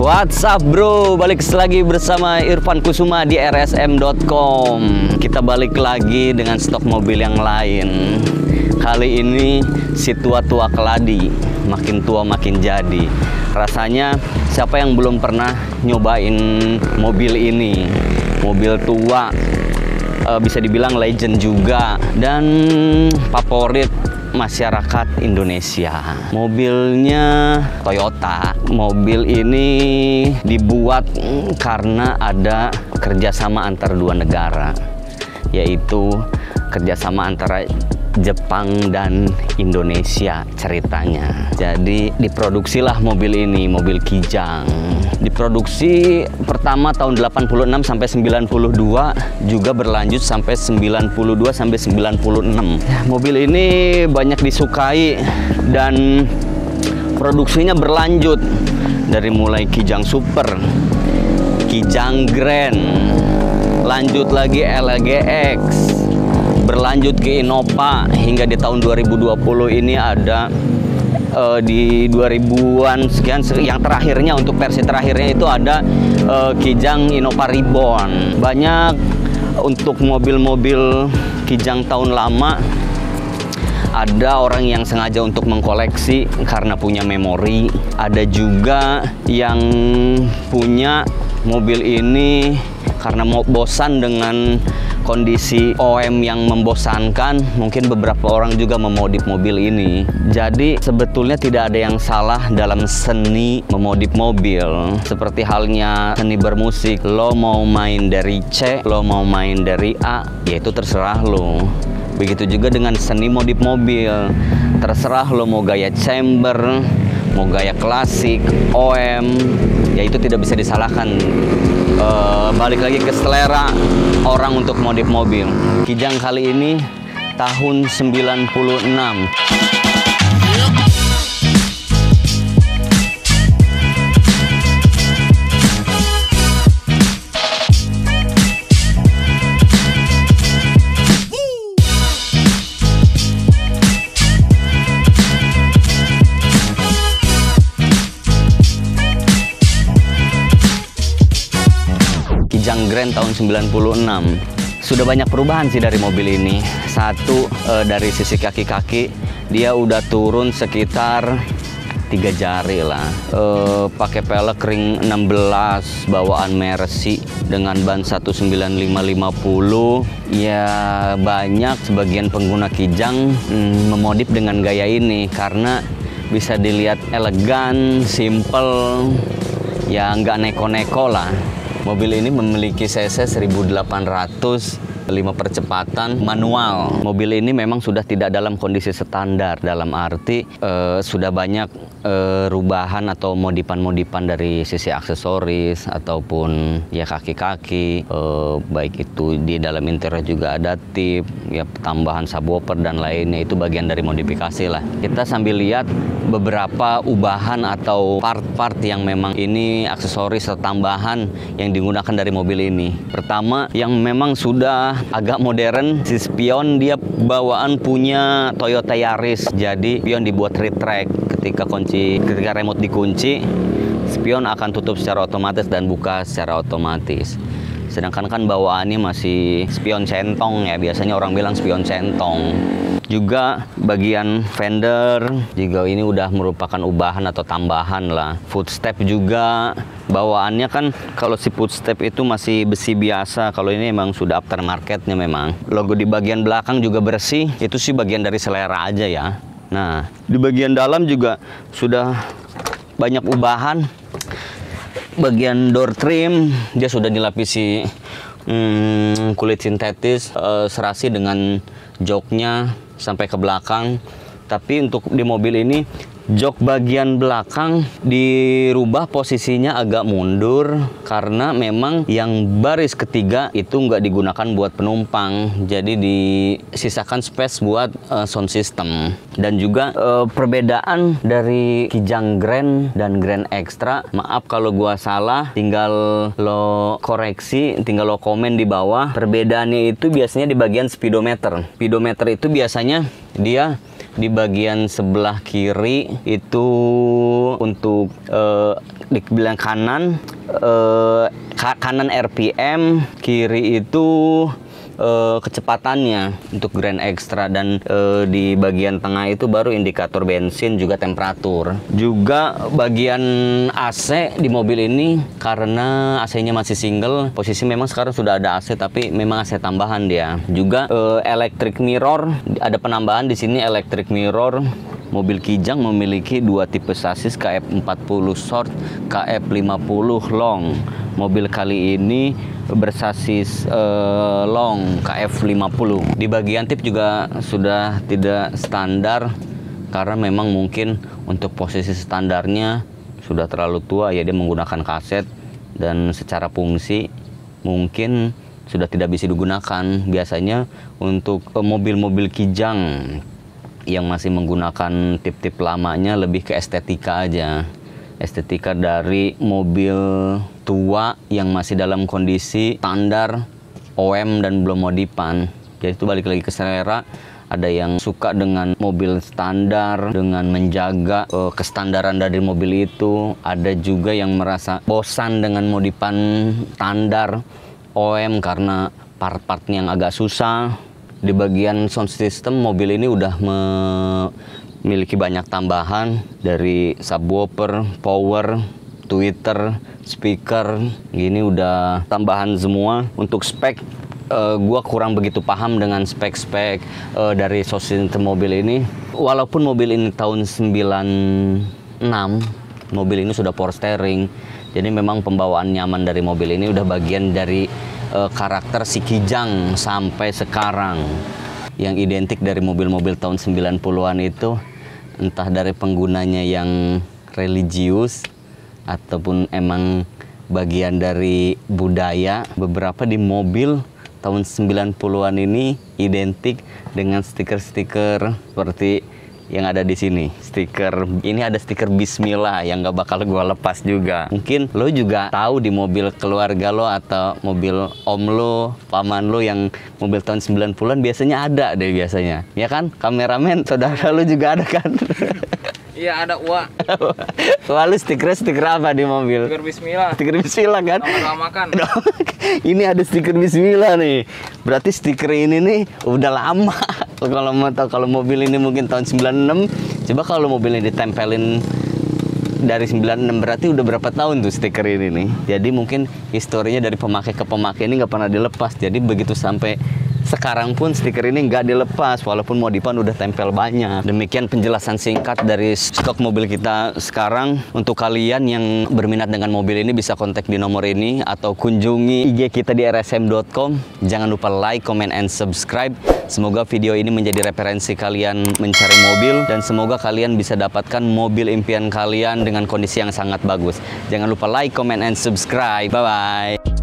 What's up bro, balik lagi bersama Irfan Kusuma di rsm.com. Kita balik lagi dengan stok mobil yang lain. Kali ini si tua-tua keladi, makin tua makin jadi. Rasanya siapa yang belum pernah nyobain mobil ini? Mobil tua, bisa dibilang legend juga, dan favorit masyarakat Indonesia. Mobilnya Toyota. Mobil ini dibuat karena ada kerjasama antara dua negara, yaitu kerjasama antara Jepang dan Indonesia ceritanya. Jadi diproduksilah mobil ini, mobil Kijang. Diproduksi pertama tahun 86 sampai 92, juga berlanjut sampai 92 sampai 96. Mobil ini banyak disukai dan produksinya berlanjut dari mulai Kijang Super, Kijang Grand, lanjut lagi LGX, berlanjut ke Innova, hingga di tahun 2020 ini ada di 2000-an sekian, yang terakhirnya untuk versi terakhirnya itu ada Kijang Innova Reborn. Banyak untuk mobil-mobil Kijang tahun lama, ada orang yang sengaja untuk mengkoleksi karena punya memori. Ada juga yang punya mobil ini karena mau bosan dengan kondisi OM yang membosankan. Mungkin beberapa orang juga memodif mobil ini. Jadi sebetulnya tidak ada yang salah dalam seni memodif mobil. Seperti halnya seni bermusik, lo mau main dari C, lo mau main dari A, ya itu terserah lo. Begitu juga dengan seni modif mobil, terserah lo mau gaya chamber, mau gaya klasik, OM, ya itu tidak bisa disalahkan. Balik lagi ke selera orang untuk modif mobil. Kijang kali ini tahun 96. Kijang Grand tahun 96. Sudah banyak perubahan sih dari mobil ini. Satu, dari sisi kaki-kaki dia udah turun sekitar 3 jari lah. Pakai pelek ring 16 bawaan Mercy dengan ban 195/50. Ya banyak sebagian pengguna Kijang memodif dengan gaya ini karena bisa dilihat elegan, simple, ya nggak neko-neko lah. Mobil ini memiliki cc 1800, 5 percepatan manual. Mobil ini memang sudah tidak dalam kondisi standar, dalam arti sudah banyak rubahan atau modifan-modifan dari sisi aksesoris ataupun ya kaki-kaki, baik itu di dalam interior juga ada tip, ya tambahan subwoofer dan lainnya, itu bagian dari modifikasi lah. Kita sambil lihat beberapa ubahan atau part-part yang memang ini aksesoris atau tambahan yang digunakan dari mobil ini. Pertama, yang memang sudah agak modern, si spion dia bawaan punya Toyota Yaris. Jadi spion dibuat retract. Ketika remote dikunci, spion akan tutup secara otomatis dan buka secara otomatis. Sedangkan kan bawaannya masih spion centong ya, biasanya orang bilang spion centong. Juga bagian fender juga ini udah merupakan ubahan atau tambahan lah. Footstep juga bawaannya kan, kalau si footstep itu masih besi biasa, kalau ini memang sudah aftermarketnya memang. Logo di bagian belakang juga bersih, itu sih bagian dari selera aja ya. Nah, di bagian dalam juga sudah banyak ubahan. Bagian door trim dia sudah dilapisi kulit sintetis, serasi dengan joknya sampai ke belakang. Tapi untuk di mobil ini jok bagian belakang dirubah posisinya agak mundur karena memang yang baris ketiga itu nggak digunakan buat penumpang, jadi disisakan space buat sound system. Dan juga perbedaan dari Kijang Grand dan Grand Extra, maaf kalau gua salah, tinggal lo koreksi, tinggal lo komen di bawah. Perbedaannya itu biasanya di bagian speedometer. Speedometer itu biasanya dia Di bagian sebelah kiri itu untuk di bilang kanan kanan RPM, kiri itu kecepatannya untuk Grand Extra, dan di bagian tengah itu baru indikator bensin juga temperatur. Juga bagian AC di mobil ini, karena AC-nya masih single, posisi memang sekarang sudah ada AC tapi memang AC tambahan dia. Juga electric mirror, ada penambahan di sini electric mirror. Mobil Kijang memiliki dua tipe sasis, KF40 short, KF50 long. Mobil kali ini bersasis long KF50. Di bagian tip juga sudah tidak standar karena memang mungkin untuk posisi standarnya sudah terlalu tua ya, dia menggunakan kaset dan secara fungsi mungkin sudah tidak bisa digunakan. Biasanya untuk mobil-mobil Kijang yang masih menggunakan tip-tip lamanya lebih ke estetika aja. Estetika dari mobil tua yang masih dalam kondisi standar OM dan belum modifan. Jadi itu balik lagi ke selera. Ada yang suka dengan mobil standar dengan menjaga kestandaran dari mobil itu. Ada juga yang merasa bosan dengan modifan standar OM karena part-partnya yang agak susah. Di bagian sound system, mobil ini udah memiliki banyak tambahan dari subwoofer, power, tweeter, speaker. Gini udah tambahan semua. Untuk spek, gua kurang begitu paham dengan spek-spek dari sound system mobil ini. Walaupun mobil ini tahun 96, mobil ini sudah power steering. Jadi memang pembawaan nyaman dari mobil ini udah bagian dari karakter si Kijang sampai sekarang. Yang identik dari mobil-mobil tahun 90-an itu entah dari penggunanya yang religius ataupun emang bagian dari budaya. Beberapa di mobil tahun 90-an ini identik dengan stiker-stiker seperti yang ada di sini. Stiker ini, ada stiker Bismillah yang gak bakal gue lepas juga. Mungkin lo juga tahu di mobil keluarga lo atau mobil om lo, paman lo yang mobil tahun 90-an biasanya ada deh biasanya. Ya kan? Kameramen saudara lo juga ada kan? Iya, ada Wak. Lalu stiker apa di mobil? Stiker Bismillah. Stiker Bismillah kan? Lama-lama. Ini ada stiker Bismillah nih. Berarti stiker ini nih udah lama. Kalau mau tahu kalau mobil ini mungkin tahun 96, coba kalau mobilnya ditempelin dari 96 berarti udah berapa tahun tuh stiker ini nih. Jadi mungkin historinya dari pemakai ke pemakai ini nggak pernah dilepas. Jadi begitu sampai sekarang pun stiker ini nggak dilepas walaupun modifan udah tempel banyak. Demikian penjelasan singkat dari stok mobil kita sekarang. Untuk kalian yang berminat dengan mobil ini bisa kontak di nomor ini atau kunjungi IG kita di rsm.com. Jangan lupa like, comment, and subscribe. Semoga video ini menjadi referensi kalian mencari mobil dan semoga kalian bisa dapatkan mobil impian kalian dengan kondisi yang sangat bagus. Jangan lupa like, comment, and subscribe. Bye-bye.